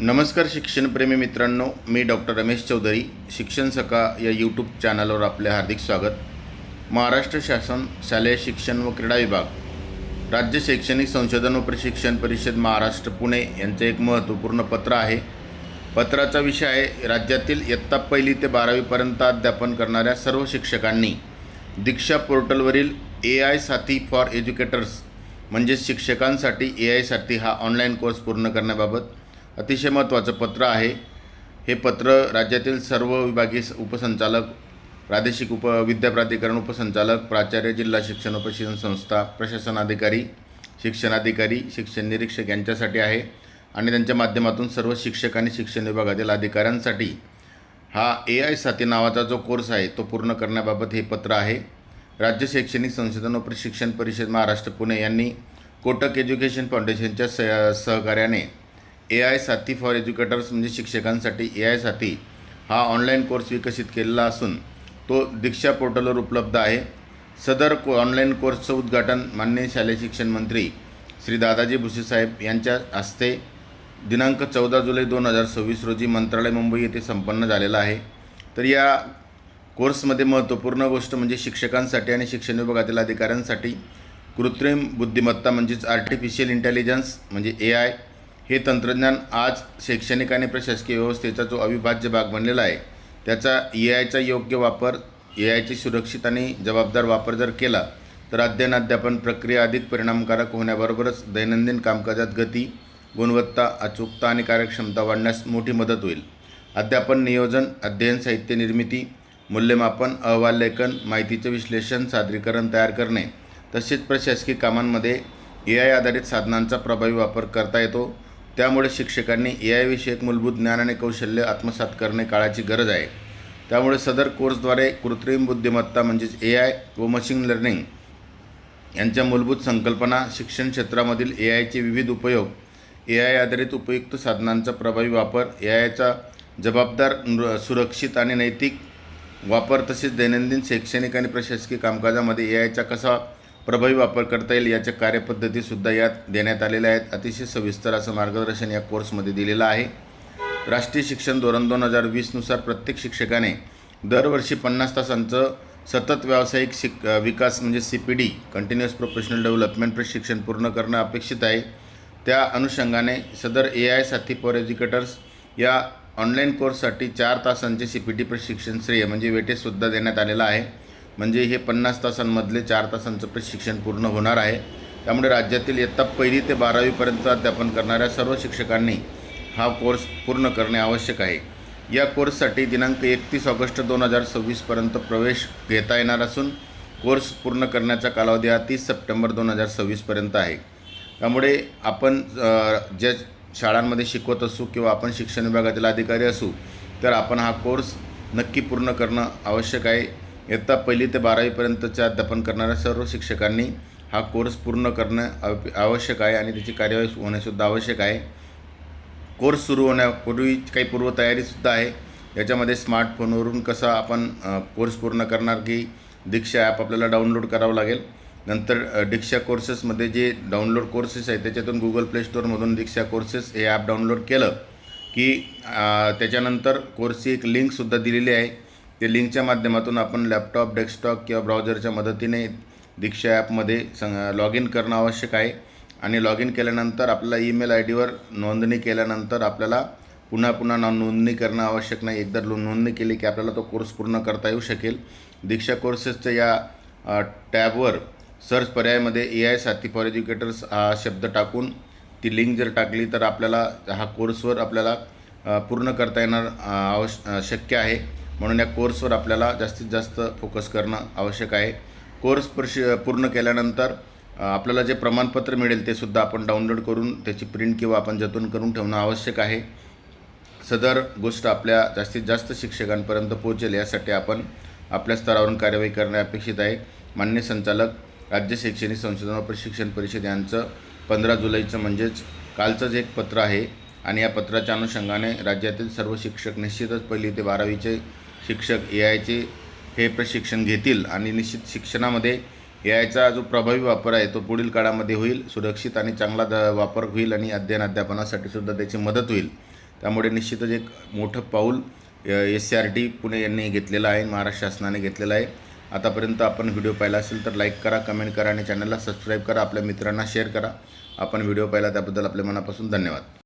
नमस्कार शिक्षणप्रेमी मित्रांनो, मी डॉक्टर रमेश चौधरी. शिक्षण सखा या यूट्यूब चॅनलवर आपले हार्दिक स्वागत. महाराष्ट्र शासन शालेय शिक्षण व क्रीडा विभाग, राज्य शैक्षणिक संशोधन व प्रशिक्षण परिषद महाराष्ट्र पुणे यांचे एक महत्त्वपूर्ण पत्र आहे. पत्राचा विषय आहे, राज्यातील इयत्ता 1ली ते 12वीपर्यंत अध्यापन करणाऱ्या सर्व शिक्षकांनी दीक्षा पोर्टलवरील AI साथी फॉर एज्युकेटर्स म्हणजेच शिक्षकांसाठी AI साथी हा ऑनलाईन कोर्स पूर्ण करण्याबाबत अतिशय महत्त्वाचं पत्र आहे. हे पत्र राज्यातील सर्व विभागीय उपसंचालक, प्रादेशिक विद्याप्राधिकरण उपसंचालक, प्राचार्य, जिल्हा शिक्षण व प्रशिक्षण संस्था, प्रशासन अधिकारी, शिक्षणाधिकारी, शिक्षण निरीक्षक यांच्यासाठी आहे आणि त्यांच्या माध्यमातून सर्व शिक्षक आणि शिक्षण विभागातील अधिकाऱ्यांसाठी हा AI साथी नावाचा जो कोर्स आहे तो पूर्ण करण्याबाबत हे पत्र आहे. राज्य शैक्षणिक संशोधन व प्रशिक्षण परिषद महाराष्ट्र पुणे यांनी कोटक एज्युकेशन फाउंडेशनच्या सहकार्याने AI साथी फॉर एज्युकेटर्स म्हणजे शिक्षकांसाठी AI साथी हा ऑनलाईन कोर्स विकसित केलेला असून तो दीक्षा पोर्टलवर उपलब्ध आहे. सदर ऑनलाईन कोर्सचं उद्घाटन माननीय शालेय शिक्षण मंत्री श्री दादाजी भुसे साहेब यांच्या हस्ते दिनांक 14 जुलै 2026 रोजी मंत्रालय मुंबई येथे संपन्न झालेला आहे. तर या कोर्समध्ये महत्त्वपूर्ण गोष्ट म्हणजे शिक्षकांसाठी आणि शिक्षण विभागातील अधिकाऱ्यांसाठी कृत्रिम बुद्धिमत्ता म्हणजेच आर्टिफिशियल इंटेलिजन्स म्हणजे AI हे तंत्रज्ञान आज शैक्षणिक आणि प्रशासकीय व्यवस्थेचा जो अविभाज्य भाग बनलेला आहे त्याचा AIचा योग्य वापर, AIची सुरक्षित आणि जबाबदार वापर जर केला तर अध्ययन प्रक्रिया अधिक परिणामकारक होण्याबरोबरच दैनंदिन कामकाजात गती, गुणवत्ता, अचूकता आणि कार्यक्षमता वाढण्यास मोठी मदत होईल. अध्यापन नियोजन, अध्ययन साहित्य निर्मिती, मूल्यमापन, अहवाल लेखन, माहितीचे विश्लेषण, सादरीकरण तयार करणे तसेच प्रशासकीय कामांमध्ये AI आधारित साधनांचा प्रभावी वापर करता येतो. त्यामुळे शिक्षकांनी AI विषयक मूलभूत ज्ञान आणि कौशल्य आत्मसात करणे काळाची गरज आहे. त्यामुळे सदर कोर्सद्वारे कृत्रिम बुद्धिमत्ता म्हणजेच AI व मशीन लर्निंग यांच्या मूलभूत संकल्पना, शिक्षण क्षेत्रामधील AIचे विविध उपयोग, AI आधारित उपयुक्त साधनांचा प्रभावी वापर, AIचा जबाबदार, सुरक्षित आणि नैतिक वापर तसेच दैनंदिन शैक्षणिक आणि प्रशासकीय कामकाजामध्ये AIचा कसा प्रभावी वापर करता येईल याच्या कार्यपद्धतीसुद्धा यात देण्यात आलेल्या आहेत. अतिशय सविस्तर असं मार्गदर्शन या कोर्समध्ये दिलेलं आहे. राष्ट्रीय शिक्षण धोरण 2020 नुसार प्रत्येक शिक्षकाने दरवर्षी 50 तासांचं सतत व्यावसायिक विकास म्हणजे CPD कंटिन्युअस प्रोफेशनल डेव्हलपमेंट प्रशिक्षण पूर्ण करणं अपेक्षित आहे. त्या अनुषंगाने सदर AI साथी फॉर एज्युकेटर्स या ऑनलाईन कोर्ससाठी 4 तासांचे CPD प्रशिक्षण श्रेय म्हणजे वेटेजसुद्धा देण्यात आलेलं आहे. म्हणजे हे 50 तासांमधले 4 तासांचं प्रशिक्षण पूर्ण होणार आहे. त्यामुळे राज्यातील इयत्ता 1ली ते 12वीपर्यंत अध्यापन करणाऱ्या सर्व शिक्षकांनी हा कोर्स पूर्ण करणे आवश्यक आहे. या कोर्ससाठी दिनांक 31 ऑगस्ट 2026पर्यंत प्रवेश घेता येणार असून कोर्स पूर्ण करण्याचा कालावधी हा 30 सप्टेंबर 2026पर्यंत आहे. त्यामुळे आपण ज्या शाळांमध्ये शिकवत असू किंवा आपण शिक्षण विभागातील अधिकारी असू तर आपण हा कोर्स नक्की पूर्ण करणं आवश्यक आहे. इयत्ता 1ली ते 12वीपर्यंतचे अध्यापन करणाऱ्या सर्व शिक्षकांनी हा कोर्स पूर्ण करणं आवश्यक आहे आणि त्याची कार्यवाही होणेसुद्धा आवश्यक आहे. कोर्स सुरू होण्यापूर्वी काही पूर्वतयारीसुद्धा आहे. याच्यामध्ये स्मार्टफोनवरून कसा आपण कोर्स पूर्ण करणार की दीक्षा ॲप आपल्याला डाउनलोड करावं लागेल. नंतर दीक्षा कोर्सेसमध्ये जे डाउनलोड कोर्सेस आहेत त्याच्यातून Google Play Storeमधून दीक्षा कोर्सेस हे ॲप डाउनलोड केलं की त्याच्यानंतर कोर्सची एक लिंकसुद्धा दिलेली आहे. ते लिंकच्या माध्यमातून आपण लॅपटॉप, डेस्कटॉप किंवा ब्राउझरच्या मदतीने दीक्षा ॲपमध्ये लॉग इन करणं आवश्यक आहे. आणि लॉग इन केल्यानंतर आपल्याला ईमेल IDवर नोंदणी केल्यानंतर आपल्याला पुन्हा नोंदणी करणं आवश्यक नाही. एकदा नोंदणी केली की आपल्याला तो कोर्स पूर्ण करता येऊ शकेल. दीक्षा कोर्सेसच्या या टॅबवर सर्च पर्यायामध्ये AI साथी फॉर एज्युकेटर्स हा शब्द टाकून ती लिंक जर टाकली तर आपल्याला हा कोर्सवर आपल्याला पूर्ण करता येणार शक्य आहे. म्हणून या कोर्सवर आपल्याला जास्तीत जास्त फोकस करणं आवश्यक आहे. कोर्स पूर्ण केल्यानंतर आपल्याला जे प्रमाणपत्र मिळेल ते सुद्धा आपण डाउनलोड करून त्याची प्रिंट किंवा आपण जतन करून ठेवणं आवश्यक आहे. सदर गोष्ट आपल्या जास्तीत जास्त शिक्षकांपर्यंत पोहोचेल यासाठी आपण आपल्या स्तरावरून कार्यवाही करणे अपेक्षित आहे. मान्य संचालक, राज्य शैक्षणिक संशोधन व प्रशिक्षण परिषद यांचं 15 जुलैचं म्हणजेच कालचंच एक पत्र आहे आणि या पत्राच्या अनुषंगाने राज्यातील सर्व शिक्षक निश्चितच 1ली ते 12वीचे शिक्षक AIचे हे प्रशिक्षण घेतील आणि निश्चित शिक्षणामध्ये AIचा जो प्रभावी वापर आहे तो पुढील काळामध्ये होईल. सुरक्षित आणि चांगला वापर होईल आणि अध्ययनासाठी सुद्धा त्याची मदत होईल. त्यामुळे निश्चितच एक मोठं पाऊल SCRT पुणे यांनी घेतलेलं आहे, महाराष्ट्र शासनाने घेतलेलं आहे. आतापर्यंत आपण व्हिडिओ पाहिला असेल तर लाईक करा, कमेंट करा आणि चॅनलला सबस्क्राईब करा. आपल्या मित्रांना शेअर करा. आपण व्हिडिओ पाहिला त्याबद्दल आपल्या मनापासून धन्यवाद.